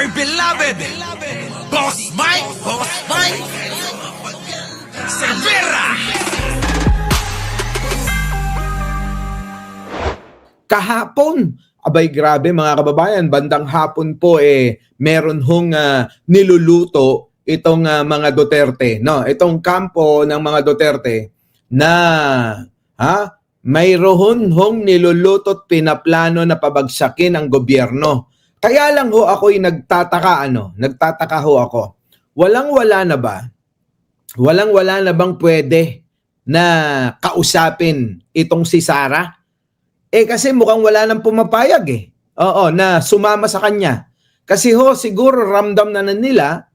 dear beloved, Boss Mike, Cervera. Kahapon, abay grabe mga kababayan, bandang hapon po meron hong niluluto itong mga Duterte, no? Itong kampo ng mga Duterte na mayroon hong niluluto at pinaplano na pabagsakin ang gobyerno. Kaya lang ho ako'y nagtataka ho ako. Walang-wala na ba? Walang-wala na bang pwede na kausapin itong si Sara? Kasi mukhang wala nang pumapayag Oo, na sumama sa kanya. Kasi ho, siguro ramdam na nila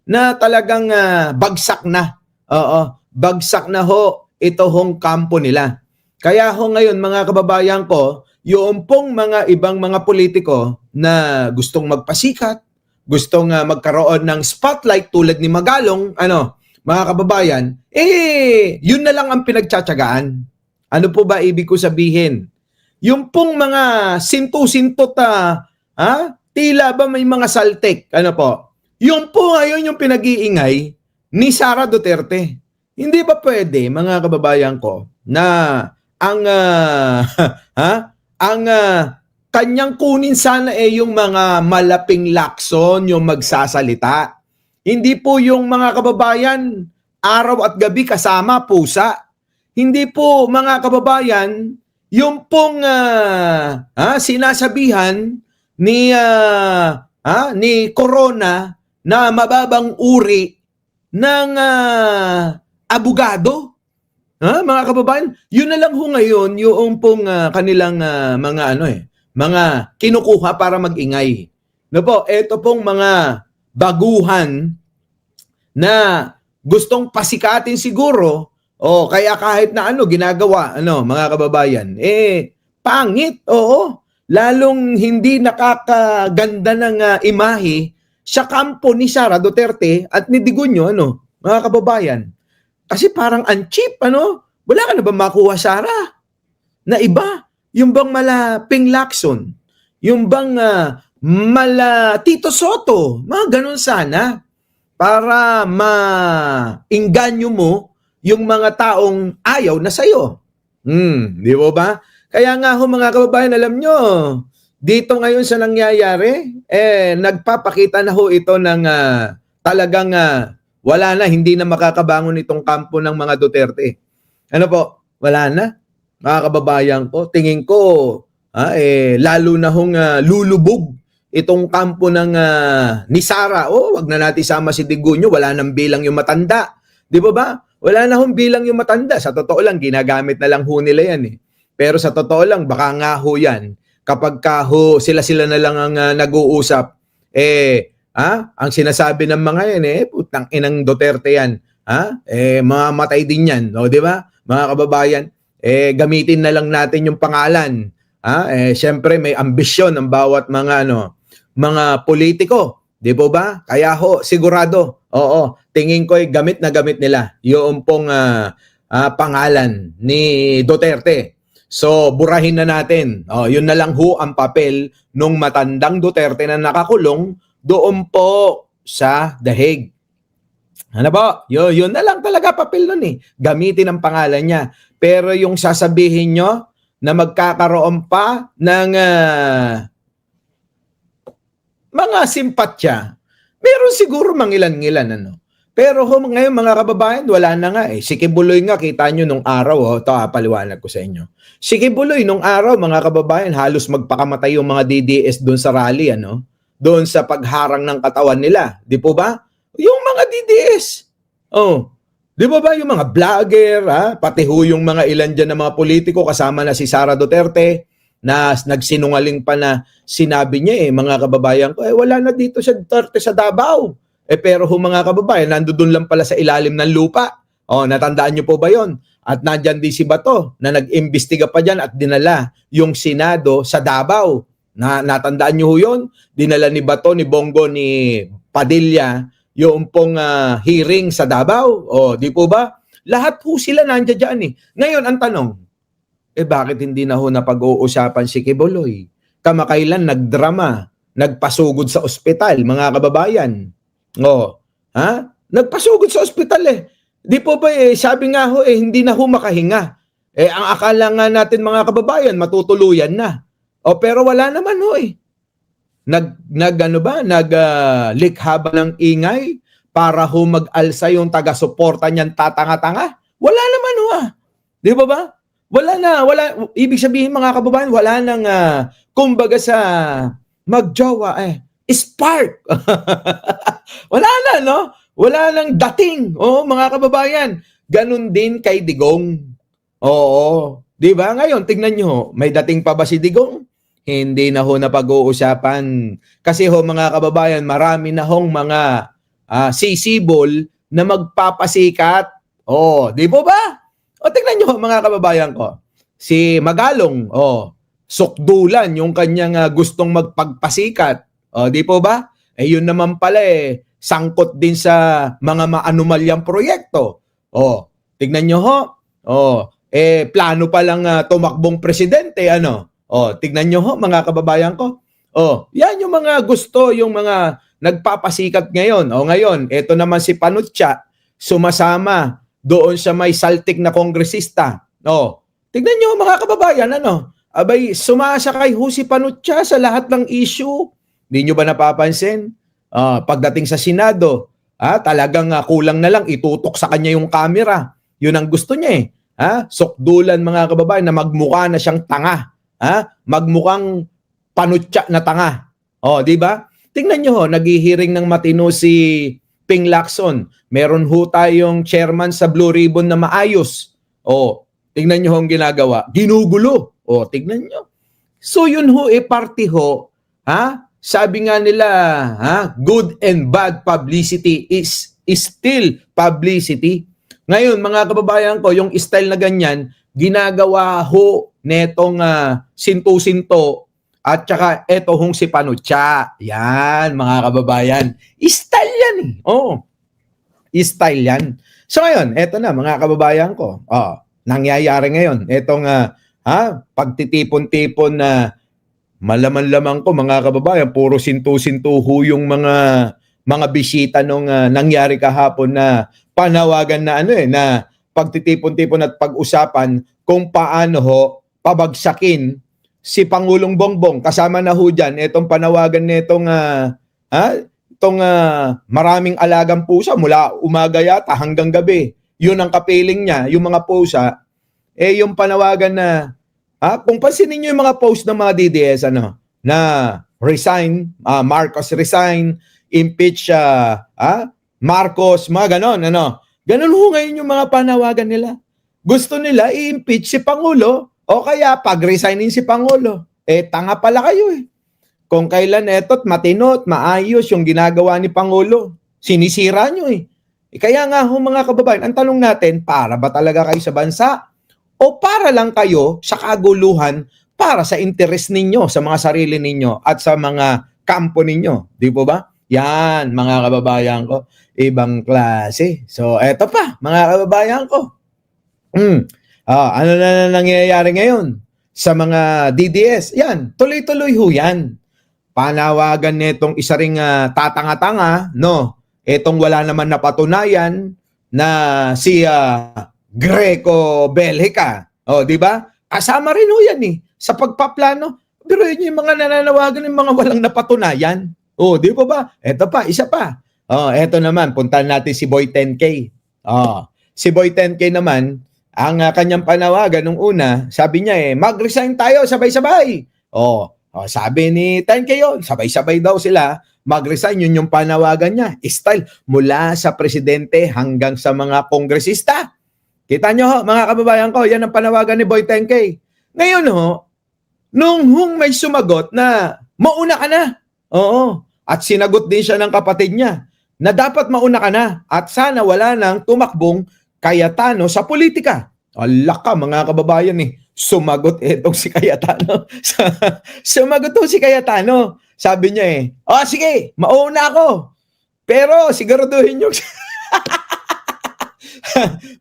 na talagang bagsak na. Oo, bagsak na ho ito hong kampo nila. Kaya ho ngayon mga kababayan ko, yung pong mga ibang mga politiko na gustong magpasikat, gustong magkaroon ng spotlight tulad ni Magalong, mga kababayan, yun na lang ang pinagtsatsagaan. Ano po ba ibig ko sabihin? Yung pong mga sinto-sintot tila ba may mga saltek? Ano po? Yung po ngayon yung pinag-iingay ni Sara Duterte. Hindi ba pwede, mga kababayan ko, na ang kanyang kunin sana yung mga malaping lakson, yung magsasalita. Hindi po yung mga kababayan araw at gabi kasama pusa. Hindi po mga kababayan, yung pong sinasabihan ni Corona na mababang uri ng abogado. Mga kababayan, yun na lang ho ngayon yung pong kanilang mga kinukuha para mag-ingay. No po, eto pong mga baguhan na gustong pasikatin siguro. Kaya kahit na ginagawa, mga kababayan, pangit, oo. Lalong hindi nakakaganda ng imahe sa kampo ni Sara Duterte at ni Digunyo, mga kababayan. Kasi parang cheap, Wala ka na ba makuha, Sara? Na iba? Yung bang malaping Lacson? Yung bang mala Tito Soto? Mga ganun sana. Para maingganyo mo yung mga taong ayaw na sa'yo. Di ba? Kaya nga ho mga kababayan, alam nyo, dito ngayon sa nangyayari, nagpapakita na ho ito ng talagang wala na, hindi na makakabangon itong kampo ng mga Duterte. Ano po? Wala na. Mga kababayan ko, tingin ko, lalo na hong lulubog itong kampo ng ni Sara. Wag na natin sama si Digunyo, wala nang bilang yung matanda. Di ba? Wala na hong bilang yung matanda. Sa totoo lang, ginagamit na lang ho nila yan Pero sa totoo lang, baka nga ho yan, kapag ka ho, sila na lang ang nag-uusap, ang sinasabi ng mga yan, putang inang Duterte yan, mamamatay din yan, di ba? Mga kababayan, gamitin na lang natin yung pangalan. Siyempre, may ambisyon ng bawat mga politiko. Di ba? Kaya ho, sigurado, tingin ko gamit na gamit nila yung pong pangalan ni Duterte. So, burahin na natin. Yun na lang ho ang papel nung matandang Duterte na nakakulong doon po sa dahig. Ano po? Yun na lang talaga papel nun Gamitin ang pangalan niya. Pero yung sasabihin nyo na magkakaroon pa ng mga simpatya, meron siguro mangilan-ngilan, Pero ngayon mga kababayan, wala na nga Si Kibuloy nga, kita nyo nung araw, ito paliwanag ko sa inyo. Si Kibuloy nung araw, mga kababayan, halos magpakamatay yung mga DDS doon sa rally, Doon sa pagharang ng katawan nila. Di po ba? Yung mga DDS. Di ba yung mga vlogger, pati ho yung mga ilan dyan na mga politiko, kasama na si Sara Duterte, na nagsinungaling pa na sinabi niya mga kababayan ko, wala na dito sa Duterte sa Davao. Pero mga kababayan, nandoon lang pala sa ilalim ng lupa. Natandaan niyo po ba yon? At nandyan din si Bato na nag-imbestiga pa dyan at dinala yung Senado sa Davao. Natandaan niyo ho yun? Dinala ni Bato, ni Bongo, ni Padilla yung pong hearing sa Davao. Di po ba? Lahat po sila nandiyan dyan Ngayon, ang tanong, bakit hindi na ho napag-uusapan si Kibuloy? Kamakailan nagdrama nagpasugod sa ospital, mga kababayan. Oh, ha? Nagpasugod sa ospital eh. Di po ba sabi nga ho hindi na ho makahinga. Ang akala nga natin mga kababayan, matutuluyan na. Pero wala naman ho eh. Likha ba ng ingay para ho mag-alsa yung taga-suporta niyan tatanga-tanga? Wala naman ho ah. Di ba ba? Ibig sabihin mga kababayan, wala nang, kumbaga sa magjowa spark. Wala na, no? Wala nang dating. Mga kababayan, ganun din kay Digong. Oo. Di ba? Ngayon, tignan nyo, may dating pa ba si Digong? Hindi na ho na pag-uusapan. Kasi ho mga kababayan, marami na hong mga sisibol na magpapasikat. Di po ba? Tignan nyo mga kababayan ko. Si Magalong, sukdulan yung kanyang gustong magpagpasikat. Di po ba? Yun naman pala sangkot din sa mga maanumalyang proyekto. Tignan nyo ho. Plano pa lang tumakbong presidente, ano? Tignan nyo ho mga kababayan ko. Yan yung mga gusto, yung mga nagpapasikat ngayon. Ngayon, eto naman si Panutsia, sumasama doon sa may saltik na kongresista. Tignan nyo mga kababayan, ano? Abay, sumasakay ho si Panutsia sa lahat ng issue. Hindi nyo ba napapansin? Pagdating sa Senado, talagang kulang na lang itutok sa kanya yung camera. Yun ang gusto niya Sukdulan mga kababayan na magmukha na siyang tanga. Magmukhang Panutsia na tanga. Di ba? Tingnan nyo ho, naghihiring ng matino si Ping Lacson. Meron ho tayong chairman sa Blue Ribbon na maayos. Tingnan nyo ho ang ginagawa. Ginugulo. Tingnan nyo. So yun ho, party ho. Sabi nga nila, good and bad publicity is still publicity. Ngayon, mga kababayan ko, yung style na ganyan, ginagawa ho netong sinto-sinto at saka eto hong si Panutsia. Yan, mga kababayan. Style yan Style yan. So ngayon, eto na mga kababayan ko. Nangyayari ngayon. Etong pagtitipon-tipon na malaman-lamang ko mga kababayan, puro sinto-sinto ho yung mga bisita nung nangyari kahapon na panawagan na na pagtitipon-tipon at pag-usapan kung paano ho pabagsakin si Pangulong Bongbong. Kasama na ho dyan itong panawagan nitong maraming alagang pusa mula umaga yata hanggang gabi. Yun ang kapiling niya, yung mga pusa. Yung panawagan na kung pansinin niyo yung mga post ng mga DDS na resign, Marcos resign, impeach Marcos, mga ganon, Ganon ho ngayon yung mga panawagan nila. Gusto nila i-impeach si Pangulo o kaya pag-resignin si Pangulo. Tanga pala kayo Kung kailan eto't matinot, maayos yung ginagawa ni Pangulo. Sinisira nyo Kaya nga ho mga kababayan, ang tanong natin, para ba talaga kayo sa bansa? O para lang kayo sa kaguluhan para sa interes ninyo, sa mga sarili ninyo at sa mga kampo ninyo? Di po ba? Yan, mga kababayan ko. Ibang klase. So, eto pa, mga kababayan ko. Ano na nangyayari ngayon sa mga DDS? Yan, tuloy-tuloy ho yan. Panawagan nitong isa ring tatanga-tanga, Etong wala naman napatunayan na si Greco Belgica. Di ba? Kasama rin ho yan sa pagpaplano. Pero yun yung mga nananawagan ng mga walang napatunayan. Di ba ba? Eto pa, isa pa. Eto naman, puntahan natin si Boy 10K. Si Boy 10K naman, ang kanyang panawagan nung una, sabi niya mag-resign tayo sabay-sabay. Sabi ni 10K yun, sabay-sabay daw sila mag-resign. Yun yung panawagan niya. Style mula sa presidente hanggang sa mga kongresista. Kita nyo ho, mga kababayan ko, yan ang panawagan ni Boy 10K. Ngayon nung may sumagot na mauna ka na. At sinagot din siya ng kapatid niya na dapat mauna ka na at sana wala nang tumakbong Cayetano sa politika. Alaka mga kababayan sumagot itong si Cayetano. Sumagot to si Cayetano. Sabi niya sige, mauna ako. Pero siguraduhin nyo.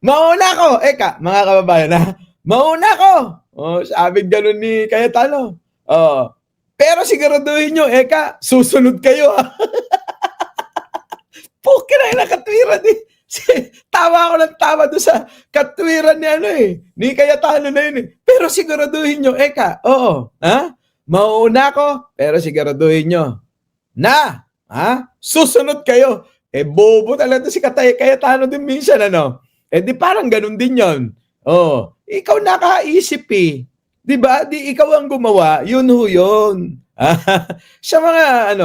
Mauna ako. Mga kababayan mauna ako. Sabi gano'n ni Cayetano. Pero siguraduhin nyo, susunod kayo. Pukin na katwiran eh. Tawa ako ng tawa doon sa katwiran ni ni Cayetano na yun eh. Pero siguraduhin nyo, oo, mauuna ko, pero siguraduhin nyo na, susunod kayo. Bobo talaga si Cayetano din minsan, di parang ganun din yon. Ikaw nakaisip eh. Di ba? Di ikaw ang gumawa, yun ho yun. Sa mga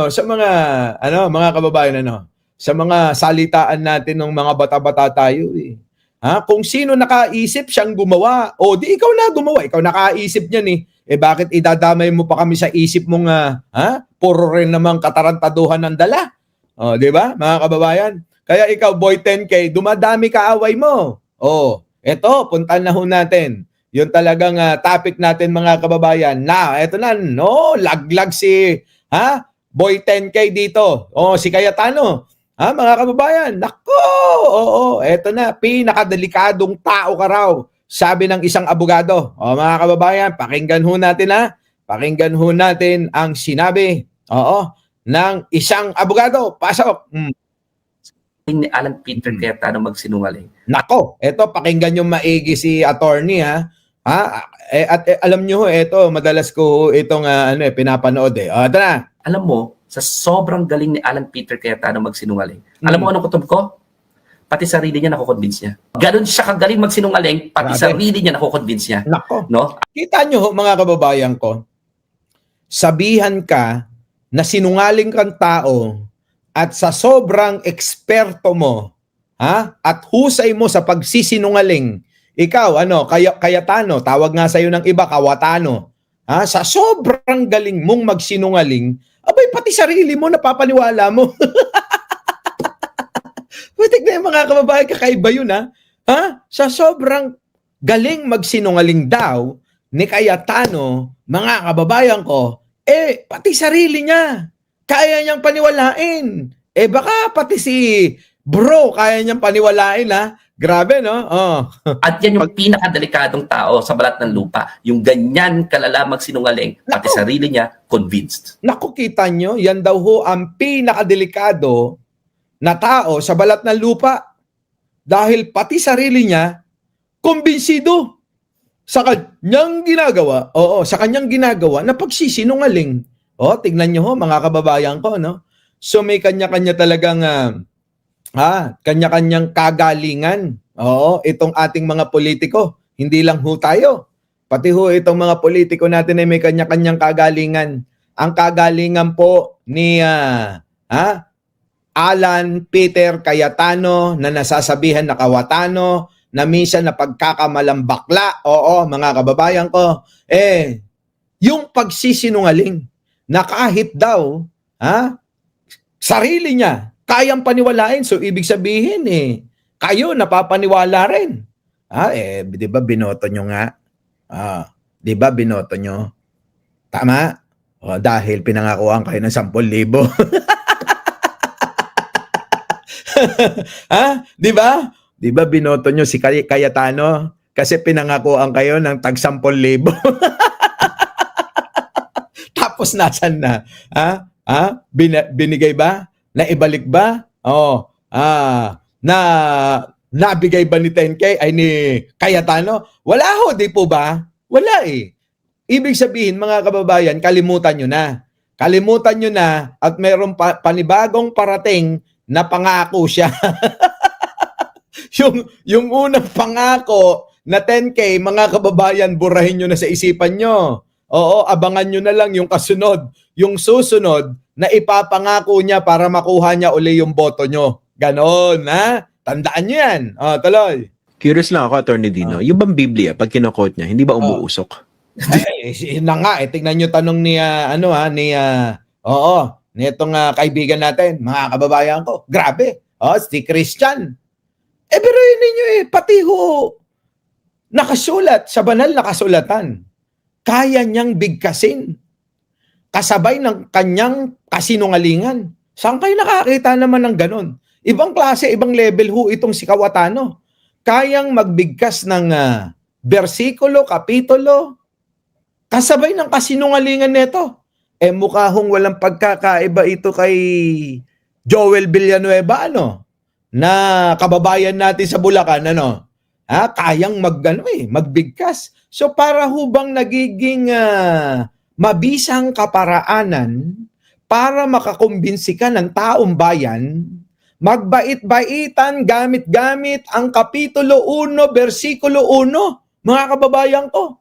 kababayan, sa mga salitaan natin ng mga bata-bata tayo eh. Kung sino nakaisip, siyang gumawa. Di ikaw na gumawa, ikaw nakaisip niyan eh. Bakit idadamay mo pa kami sa isip mong puro rin namang katarantaduhan ng dala? Di ba, mga kababayan? Kaya ikaw, Boy 10K, dumadami kaaway mo. Eto, puntan na ho natin. Yun talagang topic natin, mga kababayan. Eto na, laglag si Boy 10K dito. Si Cayetano. Mga kababayan, nako, eto na, pinakadelikadong tao ka raw, sabi ng isang abogado. Mga kababayan, pakinggan ho natin pakinggan ho natin ang sinabi, ng isang abogado. Pasok. Ni Alan Peter Cayetano magsinungaling. Nako, eto, pakinggan yung maigi si attorney, at alam nyo, eto, madalas ko itong pinapanood eh. Ito na. Alam mo, sa sobrang galing ni Alan Peter Cayetano magsinungaling. Alam mo anong kutob ko? Pati sarili niya nakukonvince niya. Ganon siya kagaling magsinungaling, pati sarili niya nakukonvince niya. Nako. No? Kita nyo, mga kababayan ko, sabihan ka na sinungaling kang tao at sa sobrang eksperto mo, at husay mo sa pagsisinungaling, ikaw, Cayetano, tawag nga sa'yo ng iba, Kawatano, sa sobrang galing mong magsinungaling, abay, pati sarili mo, napapaniwala mo. Putik na yung mga kababayan, kakaiba yun, Sa sobrang galing magsinungaling daw ni Cayetano, mga kababayan ko, pati sarili niya, kaya niyang paniwalain. Baka pati si bro, kaya niyang paniwalain, Grabe, no? At yan yung pinakadelikadong tao sa balat ng lupa. Yung ganyan kalala magsinungaling, pati sarili niya, convinced. Naku, kita nyo, yan daw ho ang pinakadelikado na tao sa balat ng lupa. Dahil pati sarili niya, kumbinsido sa kanyang ginagawa. Sa kanyang ginagawa na pagsisinungaling. Tignan nyo ho, mga kababayan ko, no? So may kanya-kanya talagang kanya-kanyang kagalingan. Itong ating mga politiko, hindi lang ho tayo. Pati ho itong mga politiko natin ay may kanya-kanyang kagalingan. Ang kagalingan po ni Alan Peter Cayetano na nasasabihan na Kawatano, na minsan na pagkakamalang bakla. Mga kababayan ko, yung pagsisinungaling na kahit daw sarili niya kayang paniwalain. So, ibig sabihin, kayo napapaniwala rin. Di ba binoto nyo nga? Di ba binoto nyo? Tama? Dahil pinangakuan kayo ng 10,000. Di ba? Di ba binoto nyo si Cayetano? Kasi pinangakuan kayo ng tag 10,000. Tapos nasan na? Binigay ba? Naibalik ba? Na nabigay ba ni 10K ay ni Cayetano? Wala ho, di po ba? Wala eh. Ibig sabihin, mga kababayan, kalimutan nyo na. Kalimutan nyo na at mayroong panibagong parating na pangako siya. yung unang pangako na 10K, mga kababayan, burahin nyo na sa isipan nyo. Abangan nyo na lang yung kasunod. Yung susunod na ipapangako niya para makuha niya uli yung boto nyo. Ganon, Tandaan nyo yan. Tuloy. Curious lang ako, Attorney Dino. Yung bang Biblia, pag kinokot niya, hindi ba umuusok? Na nga, tingnan nyo tanong ni, ni itong kaibigan natin, mga kababayan ko. Grabe. Si Christian. Pero yun ninyo pati ho, nakasulat sa banal na kasulatan. Kaya niyang bigkasin. Kasabay ng kanyang kasinungalingan. Saan kayo nakakita naman ng ganon? Ibang klase, ibang level ho itong si Kawatano. Kayang magbigkas ng bersikulo, kapitulo, kasabay ng kasinungalingan nito. mukha hong walang pagkakaiba ito kay Joel Villanueva, ano? Na kababayan natin sa Bulacan, ano? Kayang magbigkas. So para hubang nagiging mabisang kaparaanan para makakumbinsi ka ng taong bayan, magbait-baitan gamit-gamit ang Kapitulo 1, versikulo 1, mga kababayan ko.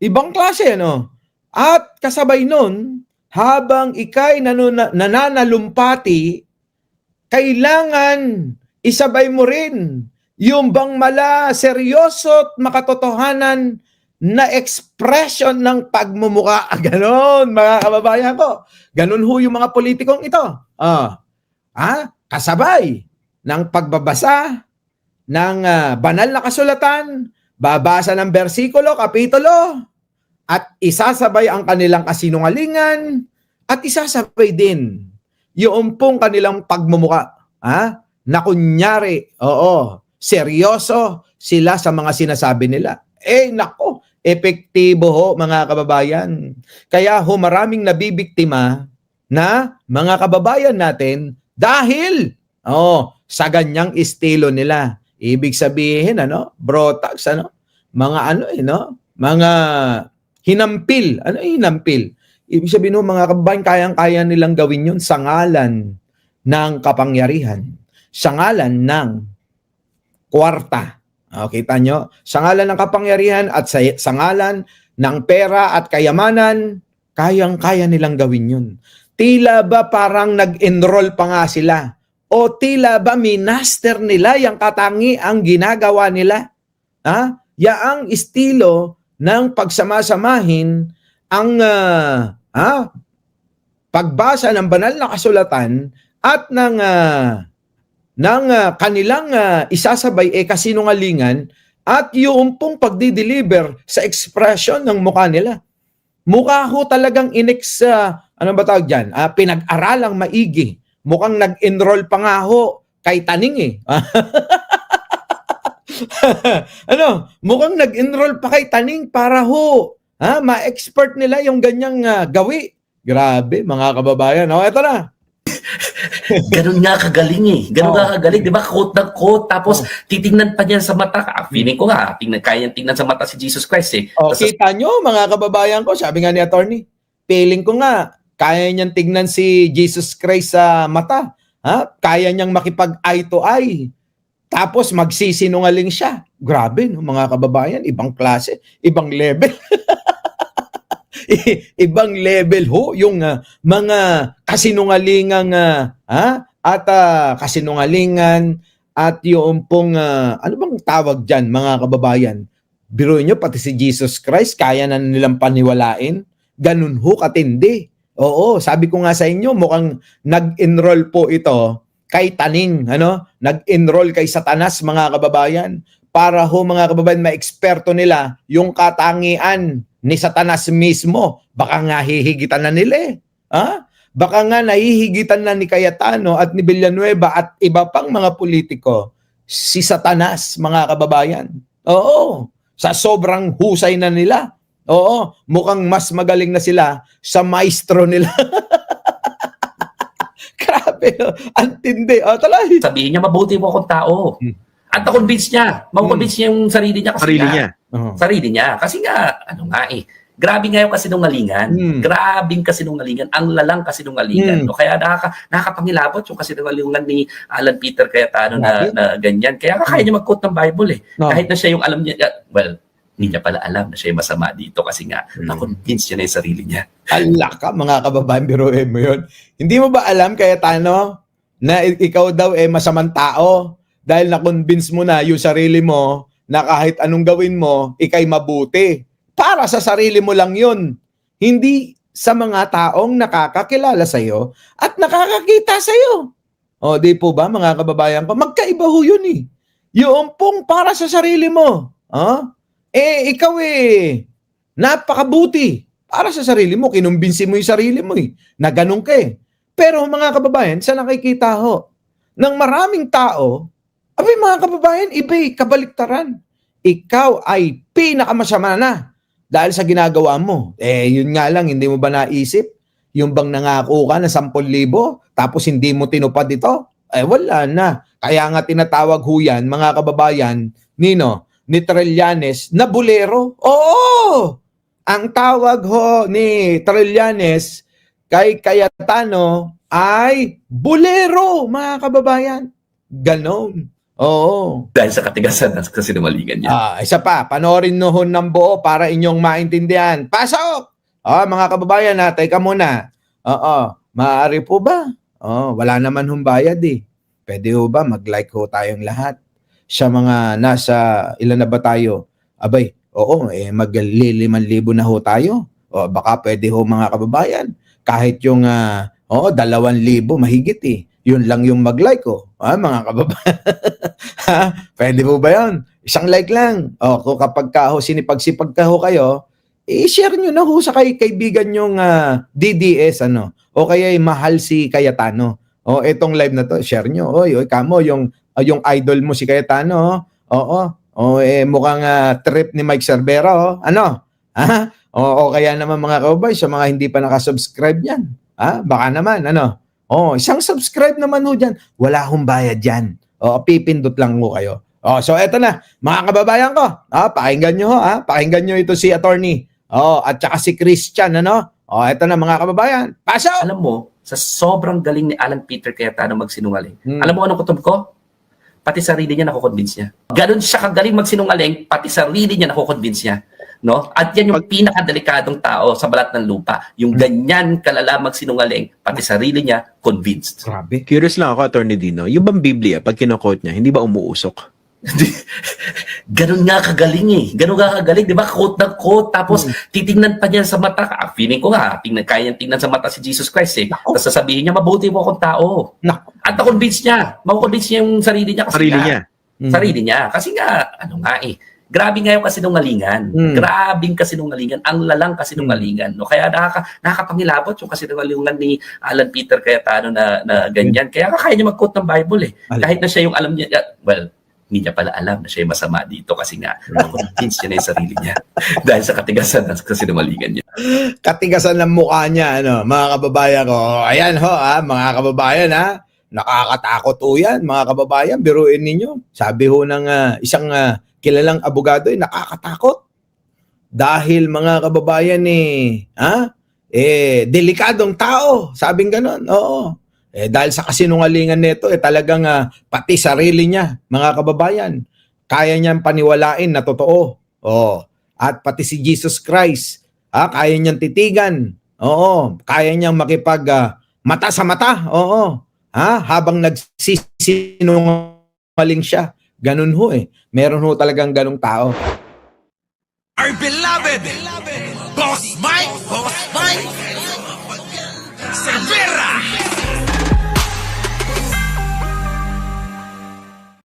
Ibang klase, no? At kasabay nun, habang ikay nananalumpati, kailangan isabay mo rin yung bang seryoso at makatotohanan na expression ng pagmumuka. Ganon, mga kababayan ko. Ganon ho yung mga politikong ito. Kasabay ng pagbabasa ng banal na kasulatan, babasa ng bersikulo, kapitulo, at isasabay ang kanilang kasinungalingan, at isasabay din yung pong kanilang pagmumuka. Na kunyari, seryoso sila sa mga sinasabi nila. Nako, epektibo ho, mga kababayan. Kaya ho, maraming nabibiktima na mga kababayan natin dahil sa ganyang estilo nila. Ibig sabihin, brotax, mga mga hinampil. Ano hinampil? Ibig sabihin mga kababayan, kayang-kaya nilang gawin yun sa ngalan ng kapangyarihan, sa ngalan ng kwarta. Kita nyo? Sa ngalan ng kapangyarihan at sa ngalan ng pera at kayamanan, kayang-kaya nilang gawin yun. Tila ba parang nag-enroll pa nga sila? O tila ba minaster nila yung katangi ang ginagawa nila? Yaang estilo ng pagsama-samahin ang pagbasa ng banal na kasulatan at ng kanilang isasabay kasinungalingan at yung pong pagdi-deliver sa expression ng mukha nila. Mukha ho talagang pinag-aralang maigi. Mukhang nag-enroll pa nga ho kay Taning mukhang nag-enroll pa kay Taning para ho ma-expert nila yung ganyang gawi. Grabe, mga kababayan. Ito na. Ganun nga kagaling Ganun nga kagaling. Di ba? Quote na quote. Tapos titingnan pa niya sa mata. Feeling ko nga, kaya tingnan sa mata si Jesus Christ Kita nyo, mga kababayan ko, sabi nga ni attorney, feeling ko nga, kaya niyang tignan si Jesus Christ sa mata. Kaya niyang makipag eye to eye. Tapos magsisinungaling siya. Grabe, mga kababayan. Ibang klase, ibang level. Ibang level ho yung mga kasinungalingang kasinungalingan at yung pong ano bang tawag dyan, mga kababayan? Biruin nyo, pati si Jesus Christ kaya na nilang paniwalain. Ganun ho katindi. Oo, sabi ko nga sa inyo, mukhang nag-enroll po ito kay Taning, nag-enroll kay Satanas, mga kababayan, para ho, mga kababayan, ma-eksperto nila yung katangian ni Satanas mismo. Baka nga hihigitan na nila Baka nga nahihigitan na ni Cayetano at ni Villanueva at iba pang mga politiko si Satanas, mga kababayan. Oo, sa sobrang husay na nila. Oo, mukhang mas magaling na sila sa maestro nila. Grabe, ang tindi. Talaga. Sabihin niya, mabuti po akong tao. At na-convince niya. Ma-convince niya yung sarili niya. Kasi sarili niya. Kasi nga, grabe nga yung kasinungalingan. Grabing kasinungalingan. Ang lalang kasinungalingan. Kaya nakakapangilabot yung kasinungalingan ni Alan Peter Cayetano na ganyan. Kaya kaya niya mag-quote ng Bible Kahit na siya yung alam niya, hindi niya pala alam na siya yung masama dito kasi nga na-convince niya na yung sarili niya. Alaka, mga kababayan, biruin mo yun. Hindi mo ba alam, Cayetano, na ikaw daw masamang tao dahil na-convince mo na yung sarili mo na kahit anong gawin mo, ikay mabuti. Para sa sarili mo lang yun. Hindi sa mga taong nakakakilala sa'yo at nakakakita sa'yo. Di po ba, mga kababayan ko? Magkaiba ho yun Yung pong para sa sarili mo. Ikaw napakabuti. Para sa sarili mo, kinumbinsi mo yung sarili mo na ganun ka Pero mga kababayan, sa nakikita ho, ng maraming tao, mga kababayan, iba kabaliktaran. Ikaw ay pinakamasama na dahil sa ginagawa mo. Yun nga lang, hindi mo ba naisip? Yung bang nangako ka na 10,000 tapos hindi mo tinupad ito? Wala na. Kaya nga tinatawag ho yan, mga kababayan, ni Trillanes na bulero. Oo! Ang tawag ho ni Trillanes kay Cayetano ay bulero, mga kababayan. Ganon. Oo. Dahil sa katigasan at kasinungalingan niya. Isa pa, panoorin noon ng buo para inyong maintindihan. Pasok! Mga kababayan, teka muna. Maaari po ba? Wala naman hong bayad eh. Pwede ho ba mag-like ho tayong lahat? Sa mga nasa, ilan na ba tayo? Abay, mag-5,000 na ho tayo. Baka pwede ho mga kababayan. Kahit yung 2,000 mahigit eh. Yun lang yung mag-like ko. Mga kababayan. Pwede po ba yun? Isang like lang. Kung kapag sinipag-sipag ka ho kayo, i-share nyo na ho sa kaibigan yung DDS, o kaya mahal si Cayetano. Itong live na to, share nyo. Oy, kamo, yung idol mo si Cayetano. Mukhang trip ni Mike Cervera. O kaya naman mga kaubay, sa mga hindi pa nakasubscribe yan. Baka naman, isang subscribe naman ho dyan. Wala hong bayad dyan. Pipindot lang ho kayo. So eto na, mga kababayan ko. Pakinggan nyo ho, pakinggan nyo ito si attorney. At saka si Christian, eto na mga kababayan. Pasok! Alam mo, sa sobrang galing ni Alan Peter Cayetano magsinungaling. Alam mo anong kutob ko? Pati sarili niya nakukonvince niya. Ganon siya kagaling magsinungaling, pati sarili niya nakukonvince niya. No? At yan yung pinakadelikadong tao sa balat ng lupa. Yung ganyan kalala magsinungaling, pati sarili niya convinced. Grabe. Curious lang ako, Attorney Dino. Yung bang Biblia, pag kinokot niya, hindi ba umuusok? Ganon nga kagaling eh. Ganon nga kagaling. Di ba? Quote na quote. Tapos titingnan pa niya sa mata. Feeling ko nga, kaya niyang tingnan sa mata si Jesus Christ eh. Tapos sasabihin niya, mabuti mo akong tao. At na-convince niya. Ma-convince niya yung sarili niya. Sarili niya. Kasi nga, grabe nga yung kasinungalingan. Grabing kasinungalingan. Ang lalang kasinungalingan. No? Kaya nakakapangilabot yung kasinungalingan ni Alan Peter Cayetano na ganyan. Kaya kaya niya mag-quote ng Bible eh. Kahit na siya yung alam niya, hindi niya pala alam na siya yung masama dito kasi nga na-convince niya na yung sarili niya dahil sa katigasan at kasinungalingan niya. Katigasan ng mukha niya, mga kababayan ko. Ayan ho, mga kababayan, nakakatakot ho yan, mga kababayan. Biruin ninyo. Sabi ho ng isang kilalang abogado, nakakatakot. Dahil mga kababayan, delikadong tao. Sabing ganon, oo. Dahil sa kasinungalingan nito, talagang pati sarili niya, mga kababayan, kaya niyang paniwalain na totoo. At pati si Jesus Christ, kaya niyang titigan. Kaya niyang makipag mata sa mata. Habang nagsisinungaling siya. Ganun ho eh. Meron ho talagang ganung tao. Our beloved Boss Mike!